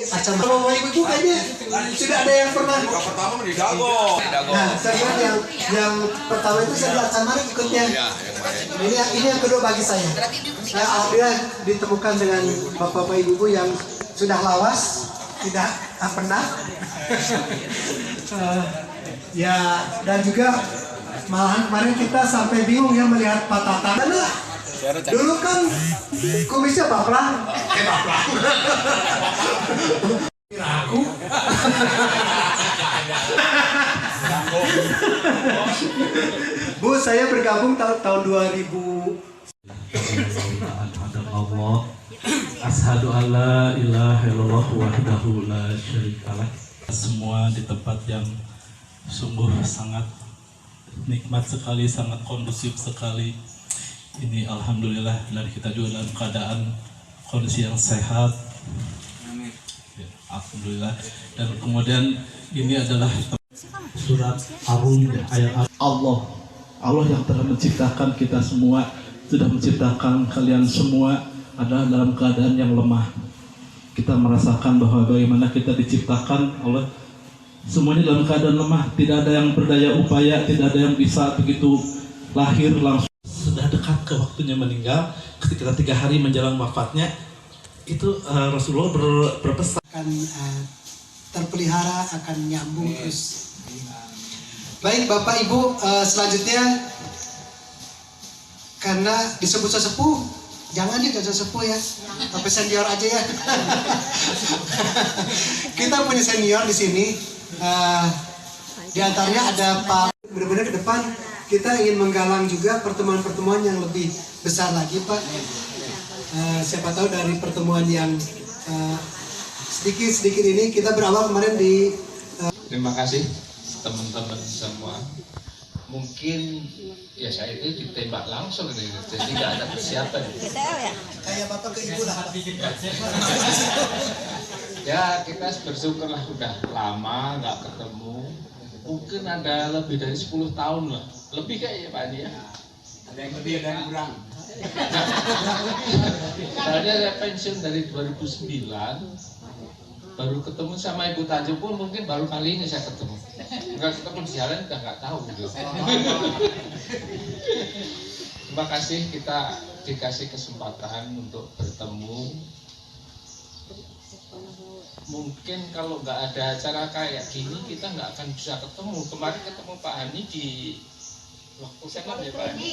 Acama. Bapak Ibu kayaknya sudah ada yang pernah. Yang pertama di Dago. Nah, saya lihat yang pertama itu saya di Acama ikutnya. Ini yang kedua bagi saya. Ya, alhamdulillah ditemukan dengan bapak-bapak ibu yang sudah lawas, tidak pernah. Ya, dan juga malahan kemarin kita sampai bingung ya melihat patah tangan. Dulu kan kumisnya baplang, aku. Bu, saya bergabung tahun 2000. Allah, ashadu alla ilaha illallah wahdahu la syarikalah. Semua di tempat yang sungguh sangat nikmat sekali, sangat kondusif sekali. Ini alhamdulillah, dan kita juga dalam keadaan kondisi yang sehat. Ya, alhamdulillah. Dan kemudian ini adalah surat Ar-Rum ayat Allah yang telah menciptakan kita semua, sudah menciptakan kalian semua adalah dalam keadaan yang lemah. Kita merasakan bahwa bagaimana kita diciptakan Allah semuanya dalam keadaan lemah, tidak ada yang berdaya upaya, tidak ada yang bisa begitu lahir langsung. Sudah dekat ke waktunya meninggal, ketika 3 hari menjelang wafatnya itu Rasulullah berpesan akan terpelihara, akan nyambung terus. Baik Bapak Ibu, selanjutnya karena disebut sesepuh, jangan sesepuh ya, tapi senior aja ya. Kita punya senior di sini, di antaranya ada Pak. Benar-benar ke depan kita ingin menggalang juga pertemuan-pertemuan yang lebih besar lagi Pak. Siapa tahu dari pertemuan yang sedikit-sedikit ini kita berawal kemarin di. Terima kasih teman-teman semua. Mungkin ya saya itu ditembak langsung ini, jadi nggak ada persiapan. Kayak bapak ke ibu lah. Ya kita bersyukurlah udah lama nggak ketemu. Mungkin ada lebih dari 10 tahun lah. Lebih kayak ya Pak Andi ya. Ada yang lebih, ada yang kurang. Soalnya saya pensiun dari 2009. Baru ketemu sama Ibu Tanjung pun mungkin baru kali ini saya ketemu. Enggak ketemu di jalan udah nggak tahu gitu. Terima kasih kita dikasih kesempatan untuk bertemu. Mungkin kalau nggak ada acara kayak gini kita nggak akan bisa ketemu. Kemarin ketemu Pak Hani di waktu senam ya Pak Hani.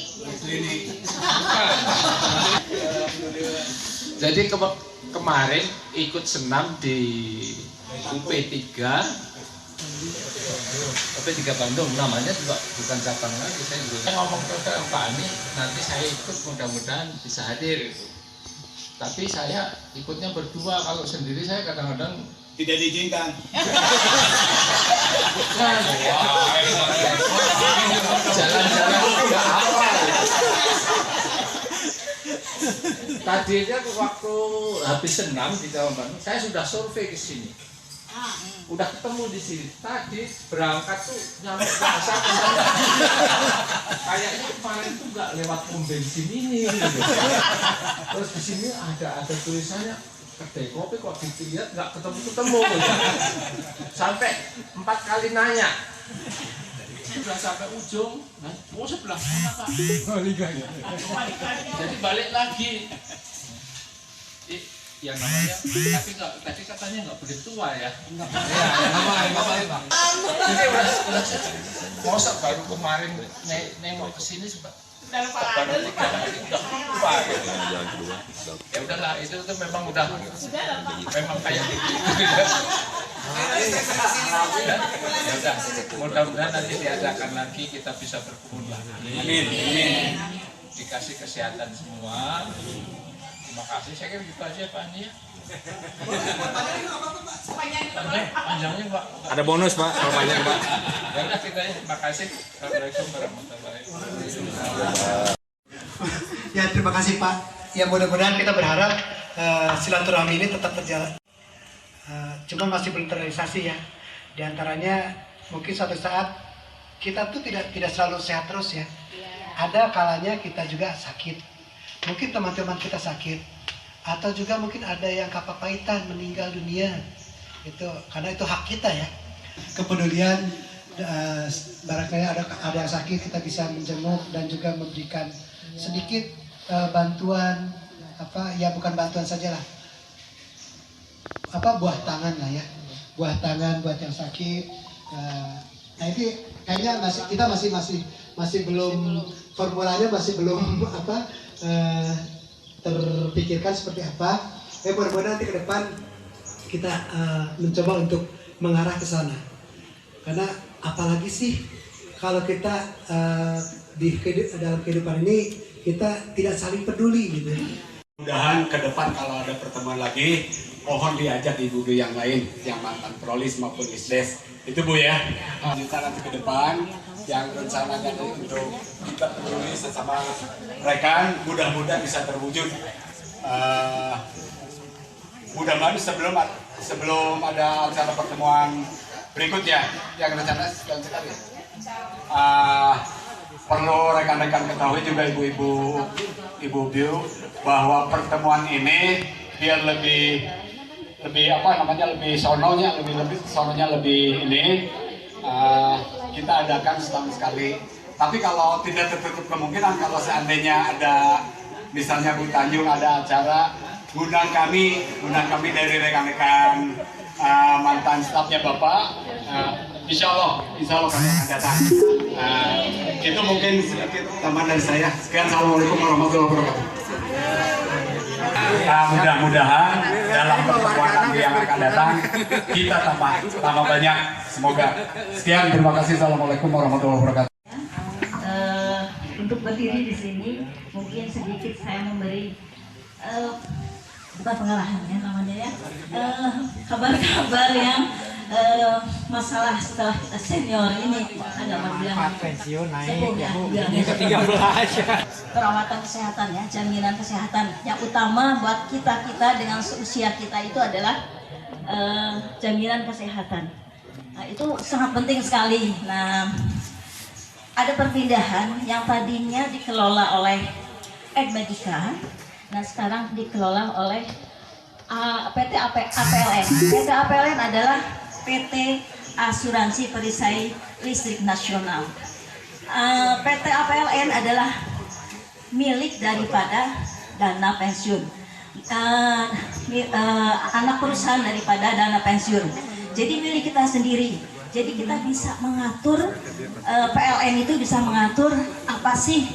Jadi kemarin ikut senam di UP3 Bandung, namanya juga bukan cabang lagi. Saya juga ngomong ke Pak Hani, nanti saya ikut, mudah-mudahan bisa hadir. Tapi saya ikutnya berdua, kalau sendiri saya kadang-kadang Tidak diizinkan. bukan. Jalan-jalan nggak hafal. Tadinya waktu habis senam di Jawa Bandung, saya sudah survei ke sini. Udah ketemu di sini. Tadi berangkat tuh nyampe bahasa kayaknya kemarin tuh nggak lewat pom bensin ini. Gitu. Terus di sini ada tulisannya kedai kopi, kok dilihat nggak ketemu. Gitu. Sampai 4 kali nanya. Sudah sampai ujung, oh sebelah sana Pak. Jadi balik lagi. Yang namanya, tapi tadi katanya nggak boleh tua ya. Iya, masa baru kemarin nengok ke sini baru 3 hari udah tua. Ya udahlah, itu memang udah memang kayak gitu. Ya udah, mudah-mudahan nanti diadakan lagi kita bisa berkumpul lagi. Amin. Dikasih kesehatan semua. Terima kasih, saya kira gitu aja Pak Andi ya. Panjangnya Pak. Ada bonus Pak, kalau banyak Pak. Ya udah kita ya, terima kasih. Assalamualaikum warahmatullahi wabarakatuh. Ya terima kasih Pak. Ya mudah-mudahan kita berharap silaturahmi ini tetap berjalan. Cuma masih belum terrealisasi ya. Di antaranya mungkin suatu saat kita tuh tidak selalu sehat terus ya. Ada kalanya kita juga sakit. Mungkin teman-teman kita sakit, atau juga mungkin ada yang kepahitan meninggal dunia. Itu karena itu hak kita ya. Kepedulian, barangkali ada yang sakit kita bisa menjenguk dan juga memberikan sedikit bantuan, ya bukan bantuan saja lah, buah tangan lah ya, buah tangan buat yang sakit. Nah ini kayaknya kita masih belum, formulanya masih belum terpikirkan seperti apa. Mudah-mudahan nanti ke depan kita mencoba untuk mengarah ke sana. Karena apalagi sih kalau kita dalam kehidupan ini kita tidak saling peduli gitu. Mudahan ke depan kalau ada pertemuan lagi, mohon diajak ibu-ibu yang lain, yang mantan prolis maupun isdes. Itu Bu ya. Kita nanti ke depan yang rencananya untuk kita peduli sesama rekan, mudah-mudahan bisa terwujud. Mudah-mudahan sebelum ada acara pertemuan berikutnya yang rencana sekali sekali. Perlu rekan-rekan ketahui juga ibu Biu bahwa pertemuan ini biar lebih sononya lebih ini kita adakan setahun sekali. Tapi kalau tidak tertutup kemungkinan kalau seandainya ada misalnya Bu Tanjung ada acara, undang kami dari rekan-rekan mantan stafnya Bapak. Insya Allah kami akan datang. Itu mungkin sedikit tambahan dari saya. Sekian, assalamualaikum warahmatullahi wabarakatuh. Mudah-mudahan dalam pertemuan nanti yang akan datang kita tambah banyak. Semoga. Sekian, terima kasih. Assalamualaikum warahmatullahi wabarakatuh. Untuk berdiri di sini mungkin sedikit saya memberi bukan pengalaman ya namanya ya, kabar-kabar yang masalah setelah kita senior ini ada orang bilang pensiun naik perawatan kesehatan ya, jaminan kesehatan yang utama buat kita dengan seusia kita itu adalah jaminan kesehatan. Nah, itu sangat penting sekali. Nah, ada perpindahan yang tadinya dikelola oleh Edmedica, nah sekarang dikelola oleh PT APLN. PT APLN adalah PT Asuransi Perisai Listrik Nasional. PT APLN adalah milik daripada dana pensiun, anak perusahaan daripada dana pensiun. Jadi milik kita sendiri. Jadi kita bisa mengatur, PLN itu bisa mengatur apa sih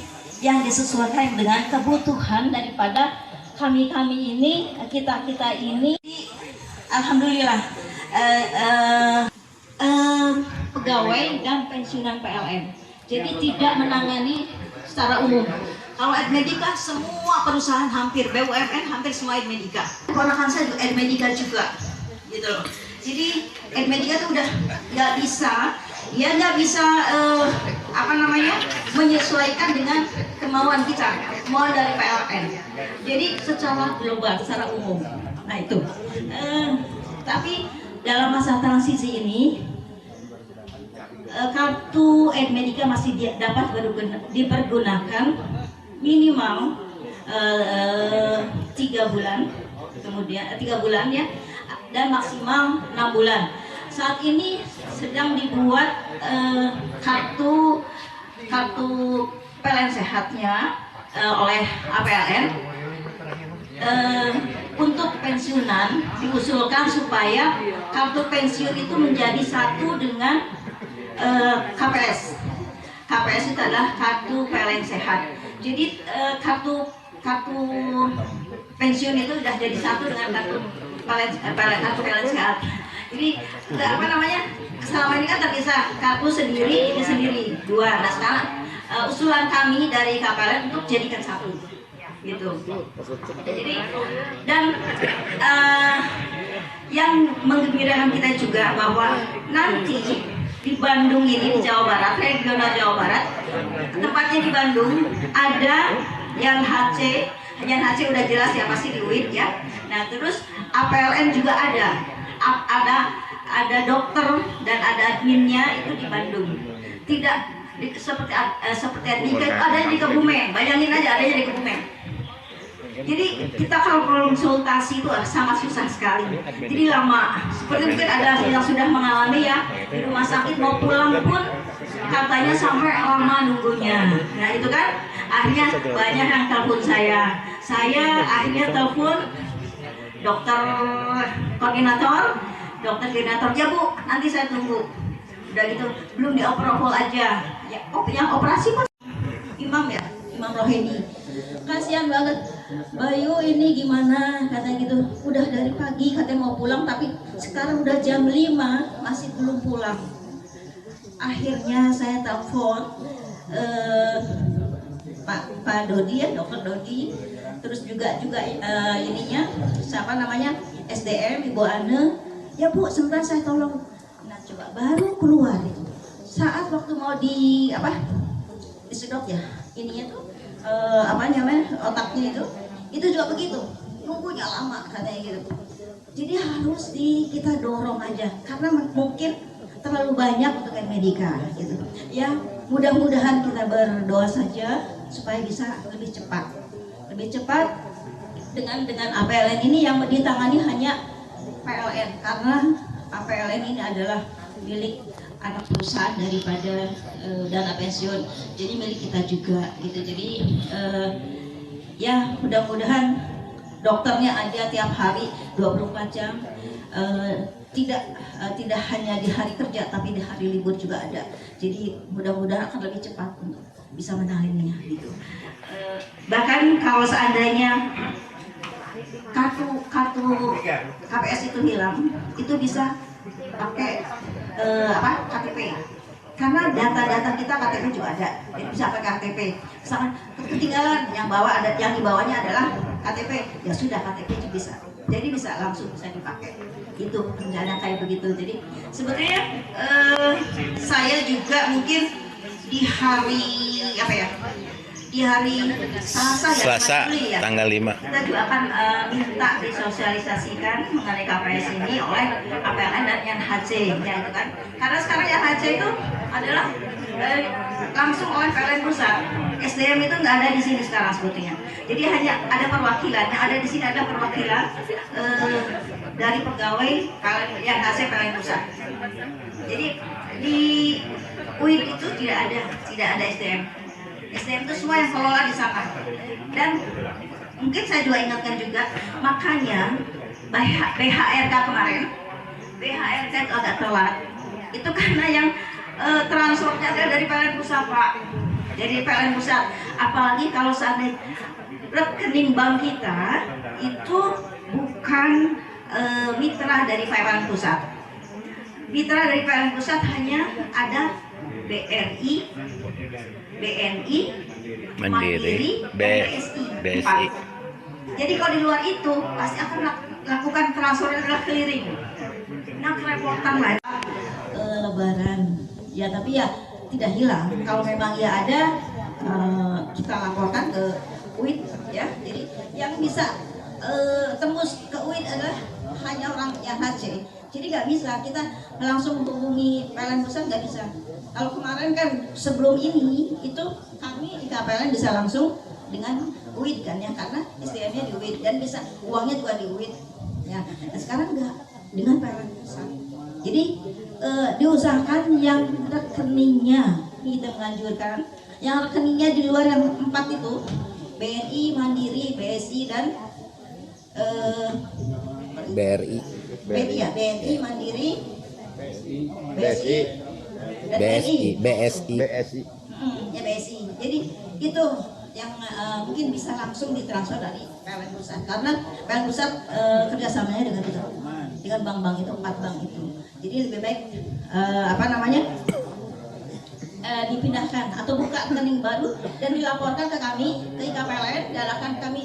yang disesuaikan dengan kebutuhan daripada kami ini, kita ini. Alhamdulillah pegawai dan pensiunan PLN. Jadi tidak menangani secara umum. Kalau Edmedica semua perusahaan hampir, BUMN hampir semua Edmedica. Ponakan saya juga Edmedica juga, gitu loh. Jadi Edmedica itu udah nggak bisa menyesuaikan dengan kemauan kita, kemauan dari PLN. Jadi secara global, secara umum. Nah itu. Tapi dalam masa transisi ini kartu Edmedica masih dapat dipergunakan minimal 3 bulan, kemudian 3 bulan ya, dan maksimal 6 bulan. Saat ini sedang dibuat kartu PLN sehatnya oleh APLN. Untuk pensiunan diusulkan supaya kartu pensiun itu menjadi satu dengan KPS. KPS itu adalah kartu PLN sehat. Jadi kartu pensiun itu sudah jadi satu dengan kartu PLN sehat. Jadi selama ini kan terpisah, kartu sendiri, ini sendiri, 2. Nah sekarang usulan kami dari KPLN untuk jadikan satu, gitu. Jadi dan yang menggembirakan kita juga bahwa nanti di Bandung ini, di Jawa Barat, regional Jawa Barat, tempatnya di Bandung ada yang HC udah jelas ya, pasti di UIN ya. Nah terus APLN juga ada dokter dan ada adminnya itu di Bandung. Tidak seperti Edmedica itu ada di Kebumen. Bayangin aja adanya di Kebumen. Jadi kita kalau konsultasi itu sangat susah sekali. Jadi lama. Seperti mungkin ada yang sudah mengalami ya di rumah sakit mau pulang pun katanya sampai lama nunggunya. Nah itu kan akhirnya banyak yang telepon saya. Saya akhirnya telepon dokter koordinator, ya Bu, nanti saya tunggu. Udah gitu belum dioperasi aja. Ya, yang operasi Mas Imam ya, Imam Rohedi. Kasihan banget. Bayu ini gimana katanya gitu. Udah dari pagi katanya mau pulang tapi sekarang udah jam 5 masih belum pulang. Akhirnya saya telepon Pak Dodi ya, Dokter Dodi. Terus juga ininya siapa namanya SDM Ibu Ane. Ya Bu, sebentar saya tolong. Nah, coba baru keluar itu. Saat waktu mau disedot ya. Ininya tuh otaknya itu juga begitu, nunggunya lama katanya gitu. Jadi harus kita dorong aja karena mungkin terlalu banyak untuk medika gitu ya. Mudah-mudahan kita berdoa saja supaya bisa lebih cepat dengan APLN ini yang ditangani hanya PLN, karena APLN ini adalah milik anak perusahaan daripada dana pensiun, jadi milik kita juga gitu. Jadi ya mudah-mudahan dokternya ada tiap hari 24 jam, tidak hanya di hari kerja tapi di hari libur juga ada. Jadi mudah-mudahan akan lebih cepat untuk bisa menanganinya gitu. Bahkan kalau seandainya kartu KPS itu hilang, itu bisa pakai KTP, karena data-data kita KTP juga ada, jadi bisa pakai KTP. Misalkan ketinggalan, yang dibawanya adalah KTP, ya sudah KTP juga bisa, jadi bisa langsung bisa dipakai. Itu rencana kayak begitu. Jadi sebetulnya saya juga mungkin di hari di hari Selasa ya, tanggal 5 kita juga akan minta disosialisasikan mengenai KPS ini oleh APLN dan yang HC ya, itu kan, karena sekarang yang HC itu adalah langsung oleh PLN pusat. SDM itu nggak ada di sini sekarang sebetulnya, jadi hanya ada perwakilan. Yang ada di sini ada perwakilan dari pegawai PLN yang HC PLN pusat. Jadi di UIN itu tidak ada SDM. SDM itu semua yang kelola di sana. Dan mungkin saya juga ingatkan juga, makanya BHRK kemarin, BHRK itu agak telat. Itu karena yang transfernya adalah dari PLN pusat Pak. Jadi PLN pusat, apalagi kalau seandainya rekening bank kita itu bukan mitra dari PLN pusat. Mitra dari PLN pusat hanya ada BRI, BNI, Mandiri, BSI. Jadi kalau di luar itu pasti akan lakukan transfer adalah clearing. Nah, kerepotan lah. Lebaran, ya tapi ya tidak hilang. Kalau memang ya ada, kita laporkan ke UIN ya. Jadi yang bisa tembus ke UIN adalah hanya orang yang HC. Jadi nggak bisa kita langsung menghubungi PLN pusat, nggak bisa. Kalau kemarin kan sebelum ini itu kami di KPLN bisa langsung dengan UID kan ya, karena SDM-nya di UID dan bisa uangnya juga di UID ya. Nah, sekarang enggak, dengan PLN pusat. Jadi diusahakan yang rekeningnya, kita menganjurkan yang rekeningnya di luar yang 4 itu, BNI, Mandiri, BSI dan BRI, BNI, Mandiri, BSI, BSI. ya BSI. Jadi itu yang mungkin bisa langsung ditransfer dari PLN pusat, karena PLN pusat kerjasamanya dengan bank-bank itu, 4 bank itu. Jadi lebih baik dipindahkan atau buka rekening baru dan dilaporkan ke kami, ke KPLN, dan akan kami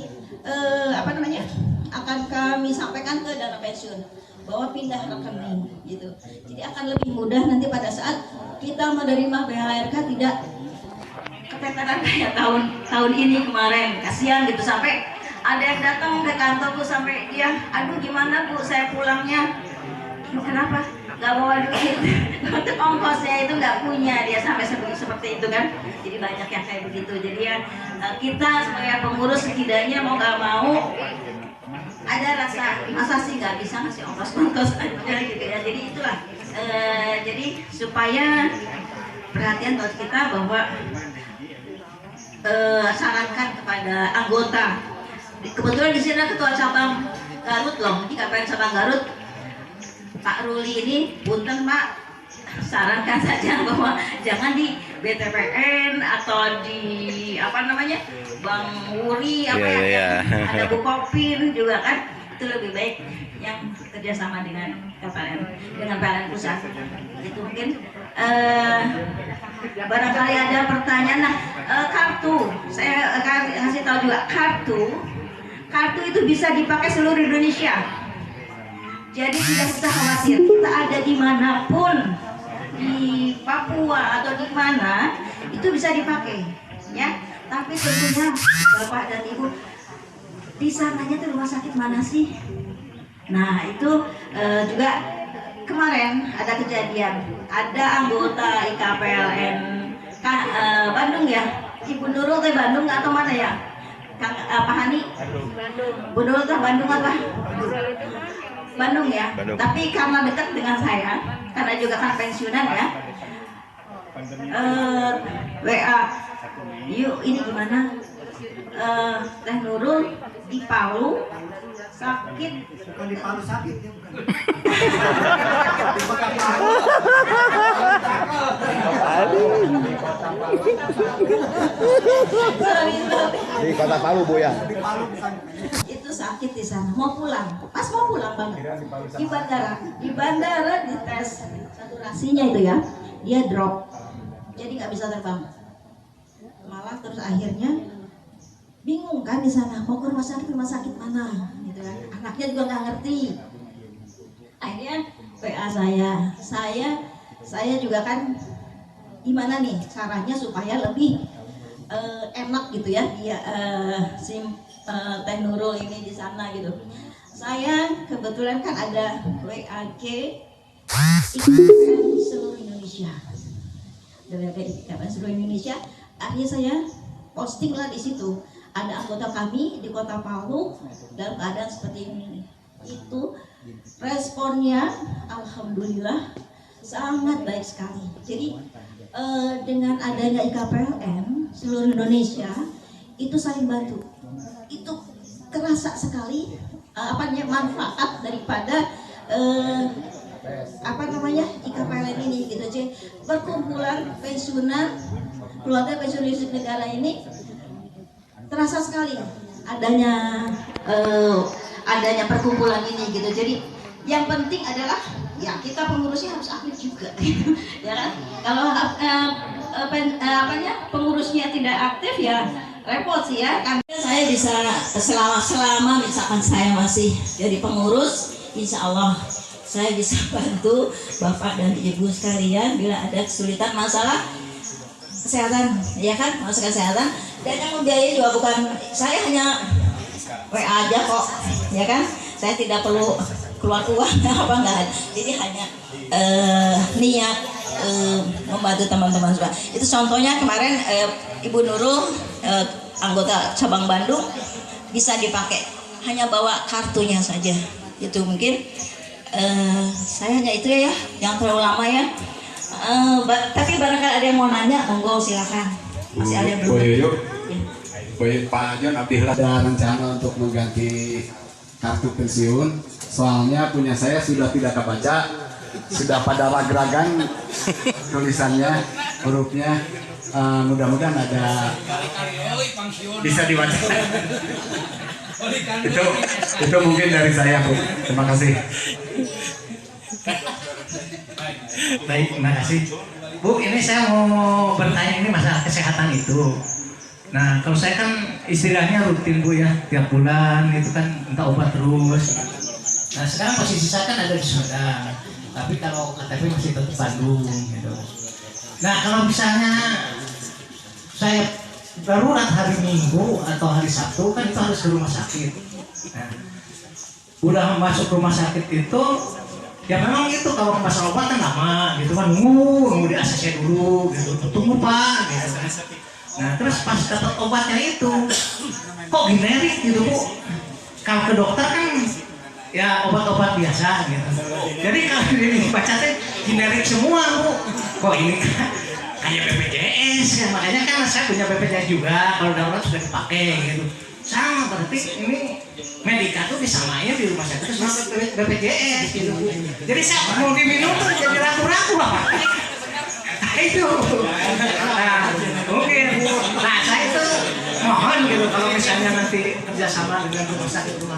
akan kami sampaikan ke dana pensiun bahwa pindah rekening gitu. Jadi akan lebih mudah nanti pada saat kita menerima BHRK, tidak keteteran kayak tahun ini kemarin. Kasihan gitu, sampai ada yang datang ke kantorku sampai dia, aduh gimana Bu saya pulangnya. Kenapa? nggak bawa duit untuk ongkosnya itu nggak punya dia sampai seperti itu kan. Jadi banyak yang kayak begitu. Jadi ya kita sebagai pengurus setidaknya mau nggak mau ada rasa masa sih nggak bisa ngasih ongkos aja gitu ya. Jadi itulah jadi supaya perhatian buat kita bahwa sarankan kepada anggota. Kebetulan di sini ketua cabang Garut loh, di KPN cabang Garut Pak Ruli ini, punten Pak, sarankan saja bahwa jangan di BTPN atau di apa namanya Bang Wuri ada Bu Kopin juga kan, itu lebih baik yang kerjasama dengan KPN dengan PLN pusat. Itu mungkin barangkali ada pertanyaan. Nah, kartu saya akan kasih tahu juga, kartu itu bisa dipakai seluruh Indonesia. Jadi tidak usah khawatir, kita ada dimanapun, di Papua atau di mana itu bisa dipakai, ya. Tapi tentunya Bapak dan Ibu di sananya tuh rumah sakit mana sih? Nah itu juga kemarin ada kejadian, ada anggota IKPLN Bandung ya, Ibu Nurul ke Bandung atau mana ya? Kang Pak Hani? Bu Nurul ke Bandung apa? Bandung ya. Bandung. Tapi karena dekat dengan saya, karena juga kan pensiunan ya, WA, yuk ini gimana? Teh Nurul di Palu sakit. Bukan di Palu sakit ya, bukan. Di kota Palu Bu ya. Di Palu bukan. Itu sakit di sana, mau pulang, pas mau pulang banget di bandara dites saturasinya itu ya, dia drop, jadi nggak bisa terbang, malah terus akhirnya bingung kan di sana mau ke rumah sakit mana gitu kan, anaknya juga nggak ngerti. Akhirnya PA saya juga kan gimana nih caranya supaya lebih enak gitu ya dia Teh Nurul ini di sana gitu. Saya kebetulan kan ada WAG IKPN seluruh Indonesia. WAG IKPN seluruh Indonesia. Akhirnya saya posting lah di situ. Ada anggota kami di Kota Palu dalam keadaan seperti ini. Itu responnya alhamdulillah sangat baik sekali. Jadi dengan adanya IKPLN seluruh Indonesia itu saling bantu. Itu kerasa sekali manfaat daripada IKPLN ini gitu aja. Perkumpulan pensiunan keluarga pensiunan negara ini terasa sekali adanya perkumpulan ini gitu. Jadi yang penting adalah ya kita pengurusnya harus aktif juga ya kan. Kalau pengurusnya tidak aktif ya repot sih ya kan. Saya bisa selama misalkan saya masih jadi pengurus, insya Allah saya bisa bantu Bapak dan Ibu sekalian bila ada kesulitan masalah kesehatan, ya kan, masalah kesehatan. Dan yang membiayai juga bukan saya, hanya WA aja kok, ya kan. Saya tidak perlu keluar uang apa enggak. Jadi hanya niat membantu teman-teman semua. Itu contohnya kemarin Ibu Nurul anggota cabang Bandung bisa dipakai, hanya bawa kartunya saja. Itu mungkin saya hanya itu ya, jangan terlalu lama ya. Tapi barangkali ada yang mau nanya, monggo silakan. Masih ada yang belum? Pak John Abdillah ada rencana untuk mengganti kartu pensiun. Soalnya punya saya sudah tidak kebaca, sudah pada rag-ragan tulisannya, hurufnya. Mudah-mudahan ada bisa dibaca. Itu mungkin dari saya, Bu. Terima kasih. Baik, terima kasih. Bu, ini saya mau bertanya ini masalah kesehatan itu. Nah, kalau saya kan istilahnya rutin Bu ya, tiap bulan itu kan minta obat terus. Nah, sekarang posisi saya kan ada di Sumedang, tapi kalau KTP masih tetap Bandung gitu. Nah, kalau misalnya saya darurat hari Minggu atau hari Sabtu kan itu harus ke rumah sakit. Nah, udah masuk rumah sakit itu Ya memang itu kalau masalah obat kan lama gitu kan, nunggu di ACC dulu gitu, tunggu Pak gitu kan. Nah terus pas dapat obatnya itu kok generik gitu Bu. Kalau ke dokter kan ya obat-obat biasa gitu. Jadi kalau ini baca teh generik semua Bu. Kok ini kayak BPJS ya, makanya kan saya punya BPJS juga, kalau darurat sudah dipakai gitu. Sama berarti ini Medika tuh disamain di rumah sakit sama BPJS gitu. Jadi saya mau diminum tuh jadi ragu-ragu Pak. Nah itu. Nah, mungkin. Nah saya itu mohon gitu kalau misalnya nanti kerjasama dengan rumah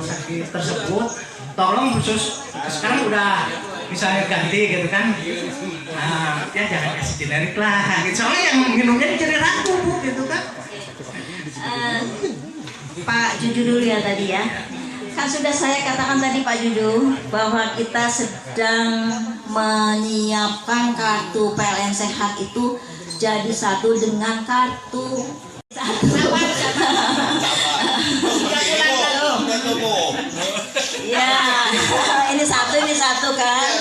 sakit tersebut, tolong khusus sekarang udah misalnya ganti gitu kan. Nah, ya jangan kasih generik lah. Gitu. Soalnya yang minumnya jadi ragu Bu gitu kan. Pak Juju dulu ya tadi ya. Kan sudah saya katakan tadi Pak Juju bahwa kita sedang menyiapkan kartu PLN Sehat itu jadi satu dengan kartu ya, ini satu kan.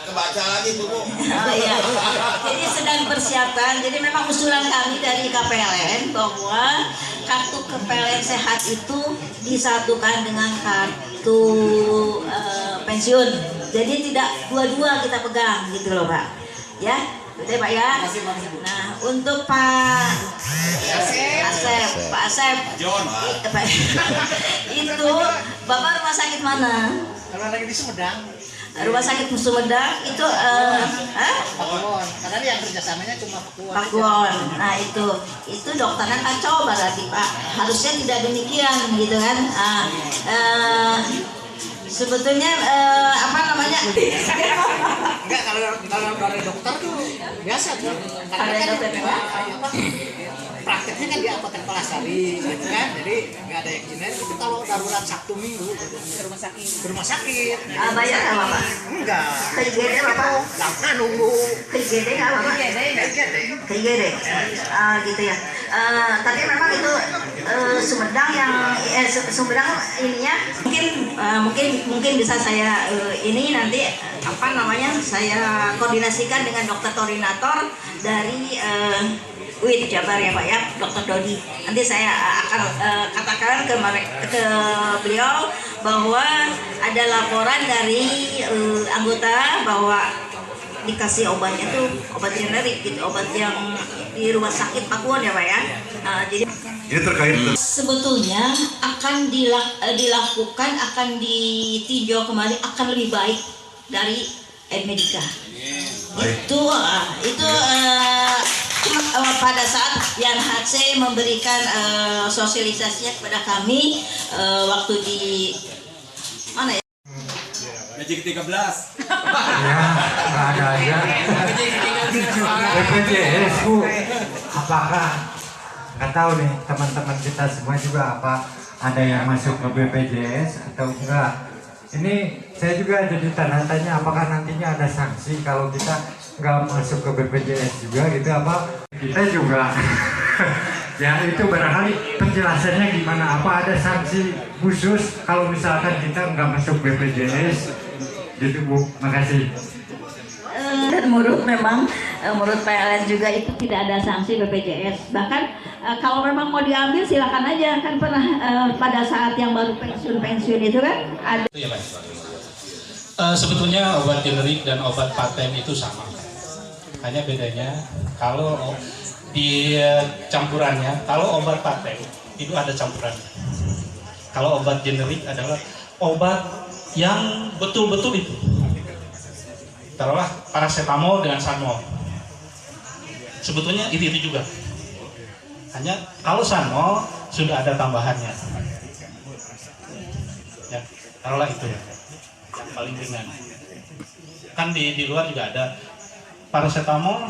Kebaca lagi Bu. Oh iya. Jadi sedang dipersiapkan. Jadi memang usulan kami dari KPLN bahwa kartu PLN Sehat itu disatukan dengan kartu pensiun. Jadi tidak dua-dua kita pegang gitu loh Pak. Ya. Udah Pak ya. Nah untuk Pak Asep, John. itu Bapak rumah sakit mana? Kalau lagi di Sumedang, Rumah sakit Sumedang itu Pakuwon. Karena yang kerjasamanya cuma Pakuwon. Pakuwon. Nah itu dokternya kacau berarti Pak. Harusnya tidak demikian gitu kan. Sebetulnya apa namanya? Enggak, kalau dari dokter tuh biasa tuh. Karena Ada kan dokter prakteknya kan di apotek Palasari gitu kan. Jadi enggak ada yang generik. Itu kalau darurat Sabtu Minggu gitu. Ke rumah sakit. bayar nggak Bapak? Enggak. Ke IGD Bapak? Lama nunggu. Ke IGD nggak Bapak? Ke IGD. Gitu ya. Tapi memang itu Sumedang yang Sumedang ininya mungkin bisa saya ini nanti apa namanya saya koordinasikan dengan dokter koordinator dari UIN Jabar ya Pak ya, Dokter Dodi. Nanti saya akan katakan ke beliau bahwa ada laporan dari anggota bahwa dikasih obatnya tuh obat generik gitu, obat yang di rumah sakit Pakuwon ya Pak ya. Jadi Ini terkait sebetulnya akan dilakukan, akan ditinjau kembali, akan lebih baik dari Medika. Itu pada saat Yan HC memberikan sosialisasinya kepada kami waktu di mana ya? Magic 13. Ya, nggak ada aja. BPJS Bu, apakah nggak tahu nih teman-teman kita semua juga apa ada yang masuk ke BPJS atau enggak? Ini saya juga jadi tanda tanya apakah nantinya ada sanksi kalau kita nggak masuk ke BPJS juga gitu apa? Kita juga ya itu barangkali penjelasannya gimana, apa ada sanksi khusus kalau misalkan kita nggak masuk BPJS gitu Bu, makasih. Dan menurut PLN juga itu tidak ada sanksi BPJS. Bahkan kalau memang mau diambil silakan aja, kan pernah pada saat yang baru pensiun itu kan ada. Ya, Pak. Sebetulnya obat generik dan obat paten itu sama. Hanya bedanya kalau di campurannya, kalau obat paten itu ada campurannya. Kalau obat generik adalah obat yang betul-betul itu. Taruhlah paracetamol dengan sanmol. Sebetulnya itu juga. Hanya kalau sanmol sudah ada tambahannya. Ya, taruhlah itu ya. Yang paling ringan. Kan di luar juga ada paracetamol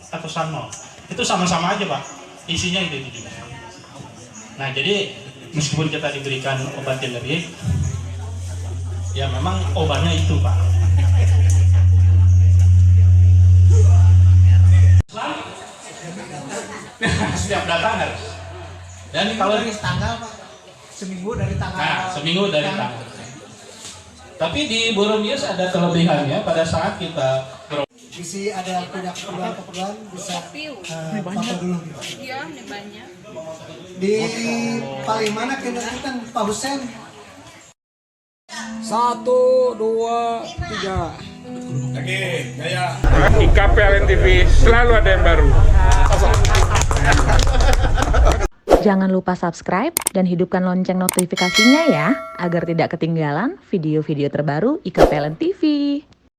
atau sanmol. Itu sama-sama aja Pak. Isinya itu juga. Nah jadi meskipun kita diberikan obat generik, ya memang obatnya itu Pak. Setiap datang harus. Dan kalau dari tanggal Pak, seminggu dari tanggal. Nah, seminggu dari tanggal. Tapi di Boromius ada kelebihannya pada saat kita Isi ada punya keperluan bisa foto dulu. Iya, ini banyak. Di paling mana kita Pak Husen? 1, 2, 3. Oke, gaya. IKPLN TV selalu ada yang baru. Jangan lupa subscribe dan hidupkan lonceng notifikasinya ya, agar tidak ketinggalan video-video terbaru IKPLN TV.